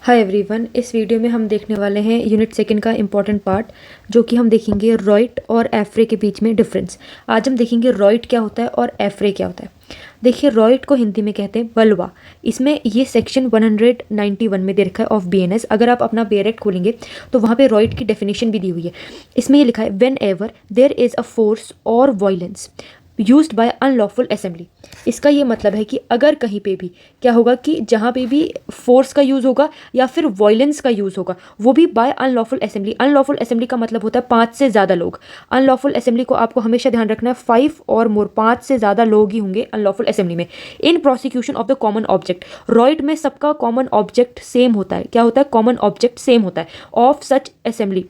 Hi everyone, इस video में हम देखने वाले हैं यूनिट सेकंड का इम्पॉर्टेंट पार्ट, जो कि हम देखेंगे रॉइट और एफ्रे के बीच में डिफरेंस। आज हम देखेंगे रॉइट क्या होता है और एफ्रे क्या होता है। देखिए, रॉइट को हिंदी में कहते हैं बलवा। इसमें ये सेक्शन 191 में दे रखा है ऑफ बीएनएस। अगर आप अपना बेरेक्ट खोलेंगे तो वहाँ पे रॉइट की डेफिनेशन भी दी हुई है। इसमें ये लिखा है, whenever there is a force और violence used by unlawful assembly. इसका ये मतलब है कि अगर कहीं पे भी क्या होगा कि जहाँ पे भी फोर्स का यूज़ होगा या फिर वायलेंस का यूज़ होगा, वो भी by unlawful assembly. Unlawful assembly का मतलब होता है 5 से ज़्यादा लोग। अनलॉफुल असेंबली को आपको हमेशा ध्यान रखना है, 5 और मोर, 5 से ज़्यादा लोग ही होंगे अनलॉफुल असेंबली में। In prosecution of the common object, riot में सबका कॉमन ऑब्जेक्ट सेम होता है। क्या होता है? कॉमन ऑब्जेक्ट सेम होता है ऑफ सच असेंबली,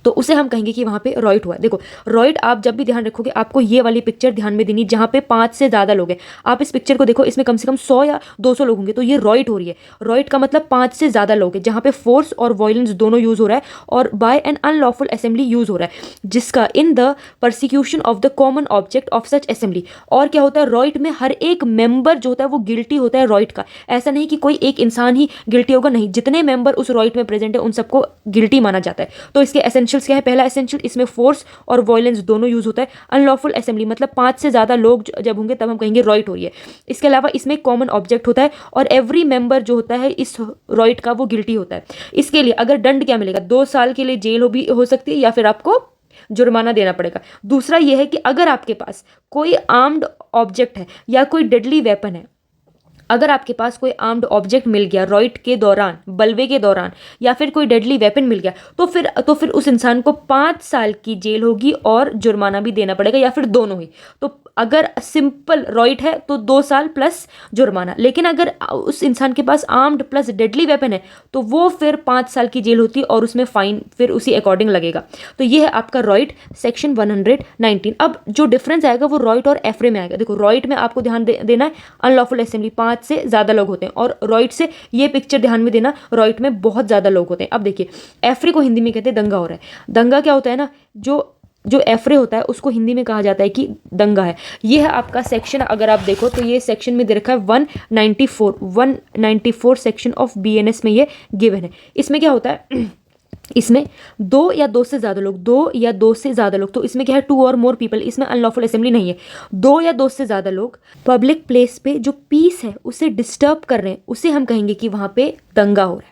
तो उसे हम कहेंगे कि वहाँ पे रॉइट हुआ है। देखो, रॉइट आप जब भी ध्यान रखोगे आपको ये वाली पिक्चर ध्यान में देनी, जहाँ पे 5 से ज़्यादा लोग हैं। आप इस पिक्चर को देखो, इसमें कम से कम 100 या 200 लोग होंगे, तो ये रॉइट हो रही है। रॉइट का मतलब 5 से ज़्यादा लोग हैं, जहाँ पे फोर्स और वायलेंस दोनों यूज़ हो रहा है और by an unlawful assembly use हो रहा है, जिसका in the prosecution of the common object of such assembly. और क्या होता है, रॉइट में हर एक मेंबर जो होता है वो गिल्टी होता है रॉइट का। ऐसा नहीं कि कोई एक इंसान ही गिल्टी होगा, नहीं, जितने मेंबर उस रॉइट में प्रेजेंट है उन सबको गिल्टी माना जाता है। तो इसके एसेंशियल्स क्या है? पहला एसेंशियल, इसमें फोर्स और वायलेंस दोनों यूज होता है। अनलॉफुल असेंबली मतलब 5 से ज्यादा लोग जब होंगे तब हम कहेंगे रॉइट हो रही है। इसके अलावा इसमें कॉमन ऑब्जेक्ट होता है और एवरी मेंबर जो होता है इस रॉइट का वो गिल्टी होता है। इसके लिए अगर दंड क्या मिलेगा, 2 साल के लिए जेल भी हो सकती है या फिर आपको जुर्माना देना पड़ेगा। दूसरा यह है कि अगर आपके पास कोई आर्म्ड ऑब्जेक्ट है या कोई डेडली वेपन है, अगर आपके पास कोई आर्म्ड ऑब्जेक्ट मिल गया रॉइट के दौरान, बलवे के दौरान, या फिर कोई डेडली वेपन मिल गया, तो फिर उस इंसान को 5 साल की जेल होगी और जुर्माना भी देना पड़ेगा, या फिर दोनों ही। तो अगर सिंपल रॉइट है तो 2 साल प्लस जुर्माना, लेकिन अगर उस इंसान के पास आर्म्ड प्लस डेडली वेपन है तो वो फिर 5 साल की जेल होती है और उसमें फाइन फिर उसी अकॉर्डिंग लगेगा। तो ये है आपका रॉइट सेक्शन 119। अब जो डिफरेंस आएगा वो रॉइट और एफ्रे में आएगा। देखो, रॉइट में आपको ध्यान देना है अनलॉफुल असेंबली, 5 से ज़्यादा लोग होते हैं, और रॉइट से ये पिक्चर ध्यान में देना, रॉइट में बहुत ज़्यादा लोग होते हैं। अब देखिए, एफ्रे को हिंदी में कहते हैं दंगा हो रहा है। दंगा क्या होता है ना, जो जो एफ्रे होता है उसको हिंदी में कहा जाता है कि दंगा है। ये है आपका सेक्शन। अगर आप देखो तो ये सेक्शन में दे रखा है 194 सेक्शन ऑफ बीएनएस में ये गिवन है। इसमें क्या होता है, इसमें 2 या 2 से ज़्यादा लोग, 2 या 2 से ज़्यादा लोग, तो इसमें क्या है, 2 और मोर पीपल। इसमें अनलॉफुल असेंबली नहीं है। 2 या 2 से ज़्यादा लोग पब्लिक प्लेस पे जो पीस है उसे डिस्टर्ब कर रहे हैं, उसे हम कहेंगे कि वहाँ पे दंगा हो रहा है।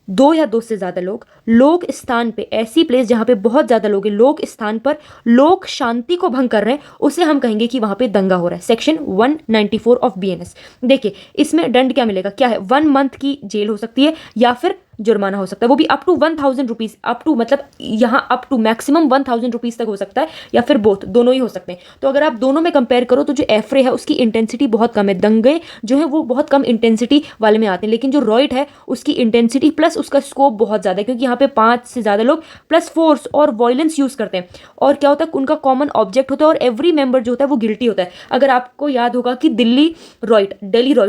2 या 2 से ज़्यादा लोग स्थान पे, ऐसी प्लेस जहाँ पे बहुत ज़्यादा लोग हैं, लोग स्थान पर लोक शांति को भंग कर रहे हैं, उसे हम कहेंगे कि वहाँ पे दंगा हो रहा है। Section 194 of BNS. देखिए, इसमें दंड क्या मिलेगा, क्या है, 1 मंथ की जेल हो सकती है या फिर जुर्माना हो सकता है, वो भी up to 1000 rupees, up to मतलब यहाँ अप टू मैक्सिमम 1000 रुपीज़ तक हो सकता है, या फिर बोथ, दोनों ही हो सकते हैं। तो अगर आप दोनों में कंपेयर करो तो जो एफ्रे है उसकी इंटेंसिटी बहुत कम है, दंगे जो है वो बहुत कम इंटेंसिटी वाले में आते हैं, लेकिन जो रॉइट है उसकी इंटेंसिटी प्लस उसका स्कोप बहुत ज़्यादा है, क्योंकि यहाँ पे 5 से ज़्यादा लोग प्लस फोर्स और वायलेंस यूज़ करते हैं। और क्या होता है, उनका कॉमन ऑब्जेक्ट होता है और एवरी मेंबर जो होता है वो गिल्टी होता है। अगर आपको याद होगा कि दिल्ली रॉइट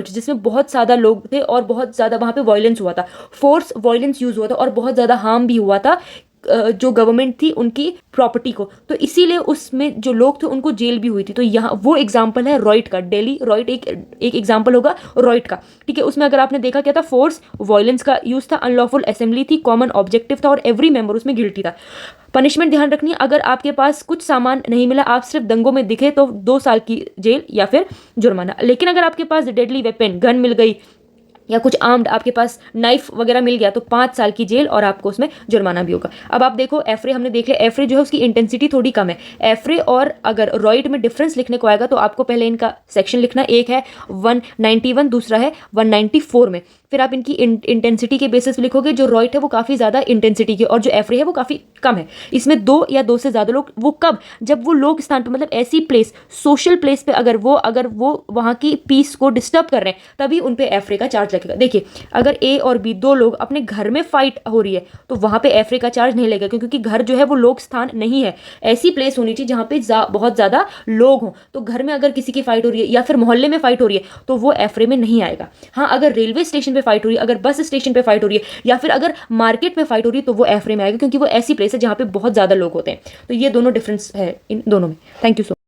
जिसमें बहुत ज़्यादा लोग थे और बहुत ज़्यादा वहाँ पे वायलेंस हुआ था, फोर्स वायलेंस यूज हुआ था और बहुत ज़्यादा हार्म भी हुआ था जो गवर्नमेंट थी उनकी प्रॉपर्टी को, तो इसीलिए उसमें जो लोग थे उनको जेल भी हुई थी। तो यहाँ वो एग्जांपल है रॉइट का, दिल्ली रॉइट एक एग्जांपल होगा रॉइट का, ठीक है। उसमें अगर आपने देखा क्या था, फोर्स वायलेंस का यूज था, अनलॉफुल असेंबली थी, कॉमन ऑब्जेक्टिव था और एवरी मेंबर उसमें गिल्टी था। पनिशमेंट ध्यान रखनी है, अगर आपके पास कुछ सामान नहीं मिला, आप सिर्फ दंगों में दिखे, तो 2 साल की जेल या फिर जुर्माना। लेकिन अगर आपके पास डेडली वेपन, गन मिल गई या कुछ आर्म्ड, आपके पास नाइफ वगैरह मिल गया, तो 5 साल की जेल और आपको उसमें जुर्माना भी होगा। अब आप देखो, एफ्रे हमने देख लिया, एफ्रे जो है उसकी इंटेंसिटी थोड़ी कम है। एफ्रे और अगर रॉइट में डिफरेंस लिखने को आएगा तो आपको पहले इनका सेक्शन लिखना, एक है 191, दूसरा है 194 में। फिर आप इनकी इंटेंसिटी के बेसिस पे लिखोगे, जो रॉइट है वो काफ़ी ज़्यादा इंटेंसिटी की और जो एफ्रे है वो काफ़ी कम है। इसमें 2 या 2 से ज़्यादा लोग, वो कब, जब वो लोग स्थान पर, मतलब ऐसी प्लेस, सोशल प्लेस पे अगर वो वहाँ की पीस को डिस्टर्ब कर रहे हैं, तभी उन पे एफ्रे का चार्ज लगेगा। देखिए, अगर ए और बी 2 लोग अपने घर में फाइट हो रही है तो वहाँ पे एफ्रे का चार्ज नहीं लगेगा, क्योंकि घर जो है वो लोक स्थान नहीं है। ऐसी प्लेस होनी चाहिए जहाँ पे बहुत ज़्यादा लोग हों। तो घर में अगर किसी की फाइट हो रही है या फिर मोहल्ले में फाइट हो रही है तो वो एफ्रे में नहीं आएगा। हाँ, अगर रेलवे स्टेशन पे फाइट हो रही है, अगर बस स्टेशन पे फाइट हो रही है, या फिर अगर मार्केट में फाइट हो रही है, तो वो एफ्रे में आएगा, क्योंकि वो ऐसी प्लेस है जहाँ पे बहुत ज़्यादा लोग होते हैं। तो ये दोनों डिफरेंस है इन दोनों में। Thank you so much.